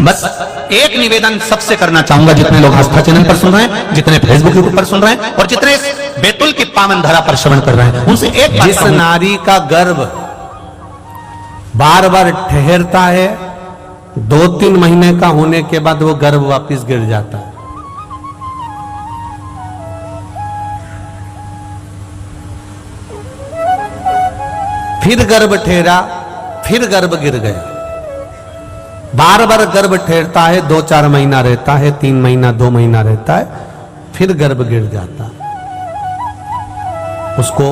बस एक निवेदन सबसे करना चाहूंगा, जितने लोग आस्था चैनल पर सुन रहे हैं, जितने फेसबुक यूट्यूब पर सुन रहे हैं और जितने बैतुल की पावन धरा पर श्रवण कर रहे हैं, उनसे एक बात जिस नारी का गर्भ बार बार ठहरता है, 2-3 महीने का होने के बाद वो गर्भ वापस गिर जाता है। फिर गर्भ ठहरा, फिर गर्भ गिर गया। बार बार गर्भ ठहरता है, 2-4 महीना रहता है, 3 महीना 2 महीना रहता है, फिर गर्भ गिर जाता है। उसको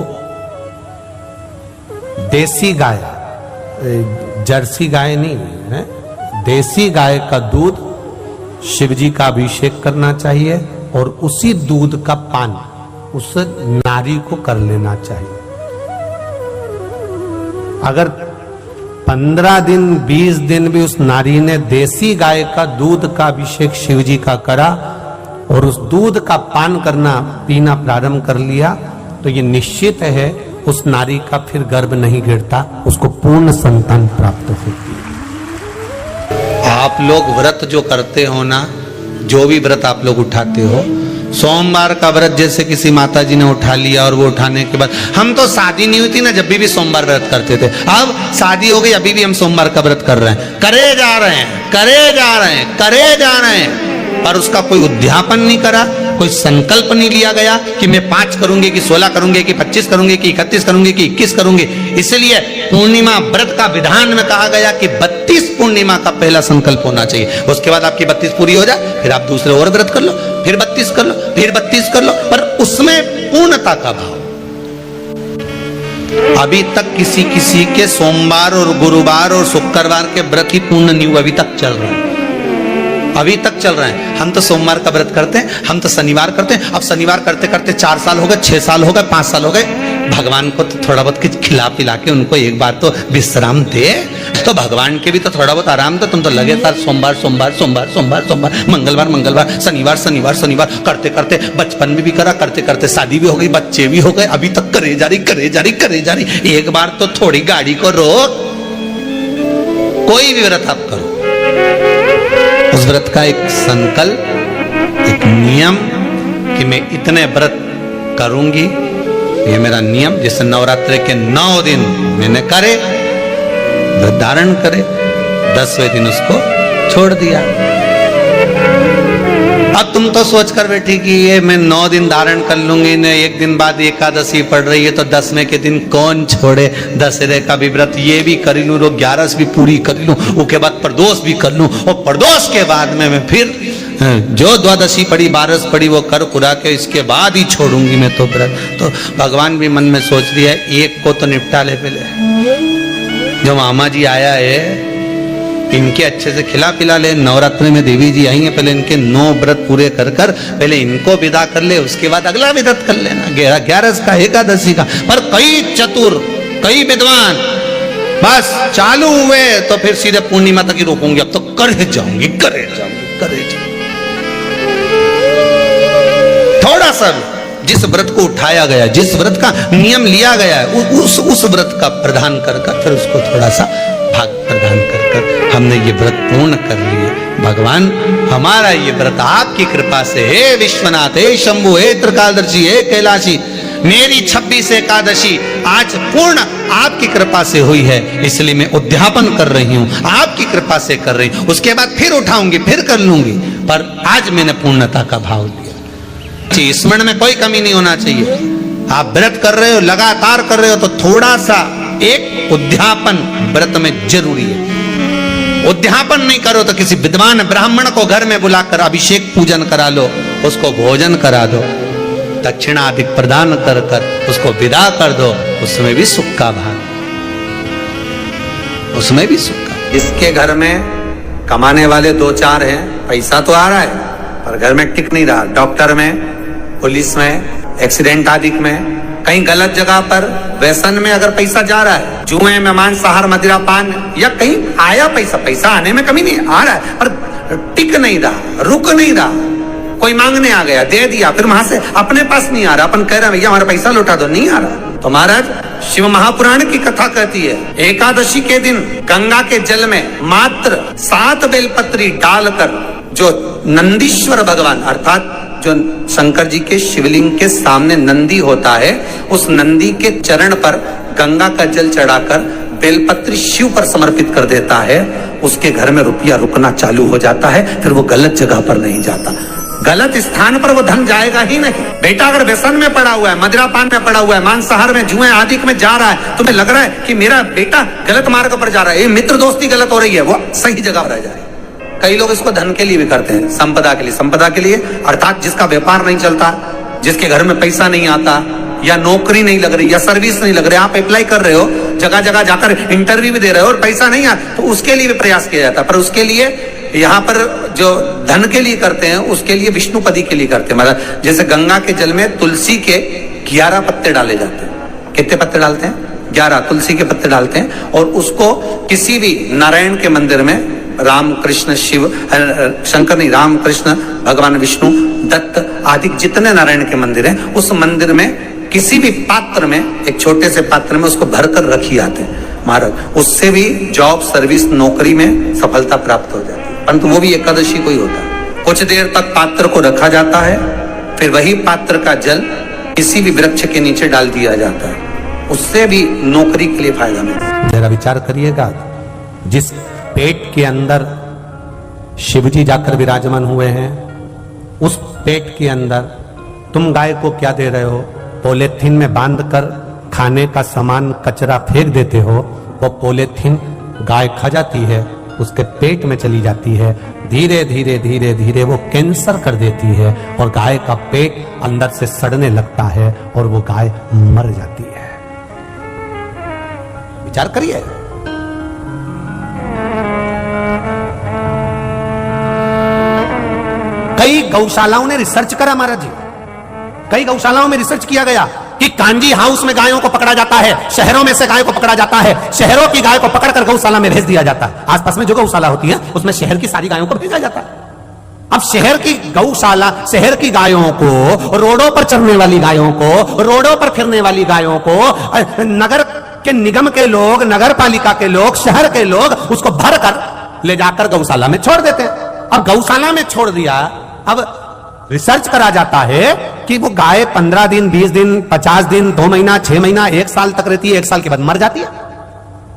देसी गाय, जर्सी गाय नहीं है, देसी गाय का दूध शिव जी का अभिषेक करना चाहिए और उसी दूध का पान उस नारी को कर लेना चाहिए। अगर 15 दिन 20 दिन भी उस नारी ने देसी गाय का दूध का अभिषेक शिव जी का करा और उस दूध का पान करना पीना प्रारंभ कर लिया, तो ये निश्चित है उस नारी का फिर गर्भ नहीं गिरता, उसको पूर्ण संतान प्राप्त होती है। आप लोग व्रत जो करते हो ना, जो भी व्रत आप लोग उठाते हो, सोमवार का व्रत जैसे किसी माता जी ने उठा लिया और वो उठाने के बाद, हम तो शादी नहीं हुई थी ना जब भी सोमवार व्रत करते थे, अब शादी हो गई अभी भी हम सोमवार का व्रत कर रहे हैं, करे जा रहे हैं, करे जा रहे हैं, करे जा रहे हैं, पर उसका कोई उद्यापन नहीं करा, कोई संकल्प नहीं लिया गया कि मैं 5 करूंगी कि 16 करूंगी कि 25 करूंगी कि 31 करूंगी कि 21 करूंगी। इसलिए पूर्णिमा व्रत का विधान में कहा गया कि 32 पूर्णिमा का पहला संकल्प होना चाहिए। उसके बाद आपकी 32 पूरी हो जाए, फिर आप दूसरे और व्रत कर लो, फिर 32 कर लो, फिर 32 कर लो, पर उसमें पूर्णता का भाव। अभी तक किसी के सोमवार और गुरुवार और शुक्रवार के व्रत ही पूर्ण नहीं हुए, अभी तक चल रहा है, अभी तक चल रहे हैं। हम तो सोमवार का व्रत करते हैं, हम तो शनिवार करते हैं, अब शनिवार करते करते 4 साल हो गए, 6 साल हो गए, 5 साल हो गए। भगवान को तो थोड़ा बहुत कुछ खिला पिला के उनको एक बार तो विश्राम दे, तो भगवान के भी तो थोड़ा बहुत आराम दो। तुम तो लगातार सोमवार सोमवार सोमवार सोमवार सोमवार, मंगलवार मंगलवार, शनिवार शनिवार शनिवार करते करते बचपन में भी करा, करते करते शादी भी हो गई, बच्चे भी हो गए, अभी तक करे जा रही, करे जा रही, करे जा रही। एक बार तो थोड़ी गाड़ी को रोक, कोई भी व्रत आप करो, उस व्रत का एक संकल्प, एक नियम कि मैं इतने व्रत करूंगी, ये मेरा नियम। जैसे नवरात्रि के 9 दिन मैंने करे, व्रत धारण करे, 10वें दिन उसको छोड़ दिया। अब तुम तो सोच कर बैठी कि ये मैं 9 दिन धारण कर लूंगी न, एक दिन बाद एकादशी पड़ रही है तो 10वें के दिन कौन छोड़े, दशहरे का भी व्रत ये भी कर लूं, 11 भी पूरी कर लूं, उसके बाद प्रदोष भी कर लूं, और प्रदोष के बाद में मैं फिर जो द्वादशी पड़ी 12 पड़ी वो कर कुरा के इसके बाद ही छोड़ूंगी मैं तो व्रत। तो भगवान भी मन में सोच लिया एक को तो निपटा ले पहले, जो मामा जी आया है इनके अच्छे से खिला पिला ले। नवरात्रि में देवी जी आई हैं, पहले इनके 9 व्रत पूरे कर कर पहले इनको विदा कर ले, उसके बाद अगला व्रत कर लेना 11 का, एकादशी का। पर कई चतुर, कई विद्वान बस चालू हुए तो फिर सीधे पूर्णिमा तक ही रोकूंगी, अब तो करे जाऊंगी, करे जाऊंगी, करे जाऊंगी। थोड़ा सा जिस व्रत को उठाया गया, जिस व्रत का नियम लिया गया है, उस व्रत का प्रदान कर कर फिर उसको थोड़ा सा भाग प्रदान कर कर हमने ये व्रत पूर्ण कर लिए। भगवान हमारा ये व्रत आपकी कृपा से, हे विश्वनाथ, हे शंभु, हे त्रिकालदर्शी, हे कैलाशी, मेरी 26 एकादशी आज पूर्ण आपकी कृपा से हुई है, इसलिए मैं उद्यापन कर रही हूँ, आपकी कृपा से कर रही हूँ। उसके बाद फिर उठाऊंगी, फिर कर लूंगी, पर आज मैंने पूर्णता का भाव लिया। स्मरण में कोई कमी नहीं होना चाहिए। आप व्रत कर रहे हो, लगातार कर रहे हो, तो थोड़ा सा एक उद्यापन व्रत में जरूरी है। उद्यापन नहीं करो तो किसी विद्वान ब्राह्मण को घर में बुलाकर अभिषेक पूजन करा लो, उसको भोजन करा दो, दक्षिणा अधिक प्रदान कर कर उसको विदा कर दो, उसमें भी सुख का भाग, उसमें भी सुख का। इसके घर में कमाने वाले 2-4 हैं, पैसा तो आ रहा है पर घर में टिक नहीं रहा, डॉक्टर में, पुलिस में, एक्सीडेंट आदि में, कहीं गलत जगह पर, व्यसन में अगर पैसा जा रहा है, जुए में, मांसाहार, मदिरा पान, या कहीं आया पैसा आने में कमी नहीं, आ रहा है पर टिक नहीं रहा, रुक नहीं रहा, कोई मांगने आ गया, दे दिया, फिर वहां से अपने पास नहीं आ रहा, अपन कह रहे हैं भैया हमारा पैसा लौटा दो, नहीं आ रहा, तो महाराज शिव महापुराण की कथा कहती है, एकादशी के दिन गंगा के जल में मात्र 7 बेलपत्री डालकर जो नंदीश्वर भगवान अर्थात जो शंकर जी के शिवलिंग के सामने नंदी होता है, उस नंदी के चरण पर गंगा का जल चढ़ाकर बेलपत्री शिव पर समर्पित कर देता है, उसके घर में रुपया रुकना चालू हो जाता है, फिर वो गलत जगह पर नहीं जाता। गलत स्थान पर वो धन जाएगा ही नहीं। बेटा अगर व्यसन में पड़ा हुआ है, मदिरापान में पड़ा हुआ है, मांसाहार में, जुए आदि में जा रहा है, तुम्हें लग रहा है कि मेरा बेटा गलत मार्ग पर जा रहा है, ये मित्र दोस्ती गलत हो रही है, वो सही जगह पर रह जाए। कई लोग इसको धन के लिए भी करते हैं, संपदा के लिए। संपदा के लिए अर्थात जिसका व्यापार नहीं चलता, जिसके घर में पैसा नहीं आता, या नौकरी नहीं लग रही, या सर्विस नहीं लग रही, आप अप्लाई कर रहे हो, जगह जगह जाकर इंटरव्यू भी दे रहे हो और पैसा नहीं आता, तो उसके लिए भी प्रयास किया जाता है। पर उसके लिए यहाँ पर जो धन के लिए करते हैं, उसके लिए विष्णुपदी के लिए करते हैं। मतलब जैसे गंगा के जल में तुलसी के 11 पत्ते डाले जाते हैं। कितने पत्ते डालते हैं? 11 तुलसी के पत्ते डालते हैं, और उसको किसी भी नारायण के मंदिर में, राम कृष्ण शिव शंकर नहीं, राम कृष्ण भगवान विष्णु दत्त आदि जितने नारायण के मंदिर हैं, उस मंदिर में किसी भी पात्र में, एक छोटे से पात्र में उसको भरकर रखी आते हैं महाराज। उससे भी जॉब, सर्विस, नौकरी में सफलता प्राप्त हो जाती है। परंतु वो भी एकादशी को ही होता है। कुछ देर तक पात्र को रखा जाता है, फिर वही पात्र का जल किसी भी वृक्ष के नीचे डाल दिया जाता है, उससे भी नौकरी के लिए फायदा मिलता है। जरा विचार करिएगा, जिस पेट के अंदर शिवजी जाकर विराजमान हुए हैं, उस पेट के अंदर तुम गाय को क्या दे रहे हो? पॉलीथीन में बांधकर खाने का सामान कचरा फेंक देते हो, वो पॉलीथीन गाय खा जाती है, उसके पेट में चली जाती है, धीरे धीरे धीरे धीरे वो कैंसर कर देती है, और गाय का पेट अंदर से सड़ने लगता है और वो गाय मर जाती है। विचार करिए। कई गौशालाओं ने रिसर्च करा महाराज जी, कई गौशालाओं में रिसर्च किया गया कि कांजी हाउस में गायों को पकड़ा जाता है, शहरों में से गाय को पकड़ा जाता है, शहरों की गाय को पकड़कर गौशाला में भेज दिया जाता है। आसपास में जो गौशाला होती है उसमें शहर की सारी गायों को भेजा जाता है। अब शहर की गौशाला, शहर की गायों को, रोडों पर चलने वाली गायों को, रोडों पर फिरने वाली गायों को नगर के निगम के लोग, नगर पालिका के लोग, शहर के लोग उसको भर कर ले जाकर गौशाला में छोड़ देते हैं। अब गौशाला में छोड़ दिया, अब रिसर्च करा जाता है कि वो गाय 15 दिन, 20 दिन, 50 दिन, 2 महीना, 6 महीना, 1 साल तक रहती है, 1 साल के बाद मर जाती है।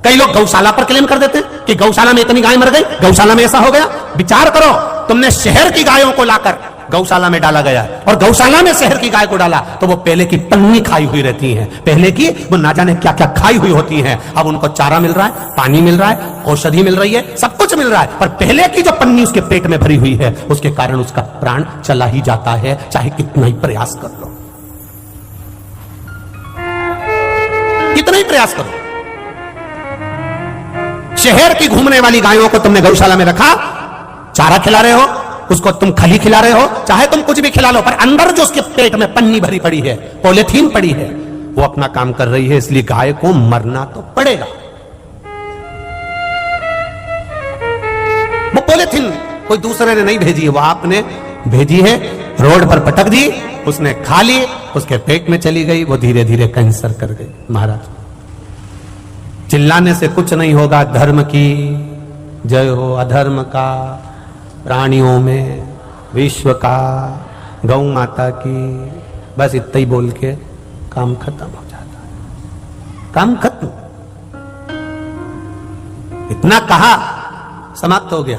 कई लोग गौशाला पर क्लेम कर देते हैं कि गौशाला में इतनी गाय मर गई, गौशाला में ऐसा हो गया। विचार करो, तुमने शहर की गायों को लाकर गौशाला में डाला गया और गौशाला में शहर की गाय को डाला, तो वो पहले की पन्नी खाई हुई रहती हैं, पहले की वो ना जाने क्या क्या खाई हुई होती हैं। अब उनको चारा मिल रहा है, पानी मिल रहा है, औषधि मिल रही है, सब कुछ मिल रहा है, पर पहले की जो पन्नी उसके पेट में भरी हुई है, उसके कारण उसका प्राण चला ही जाता है, चाहे कितना ही प्रयास कर लो, कितना ही प्रयास करो। शहर की घूमने वाली गायों को तुमने गौशाला में रखा, चारा खिला रहे हो, उसको तुम खली खिला रहे हो, चाहे तुम कुछ भी खिला लो, पर अंदर जो उसके पेट में पन्नी भरी पड़ी है, पॉलीथीन पड़ी है, वो अपना काम कर रही है, इसलिए गाय को मरना तो पड़ेगा। वो पॉलीथीन कोई दूसरे ने नहीं भेजी है, वो आपने भेजी है, रोड पर पटक दी, उसने खा ली, उसके पेट में चली गई, वो धीरे धीरे कैंसर कर गई। महाराज चिल्लाने से कुछ नहीं होगा, धर्म की जय हो, अधर्म का, प्राणियों में, विश्व का, गौ माता की, बस इतना ही बोल के काम खत्म हो जाता है, काम खत्म। इतना कहा, समाप्त हो गया।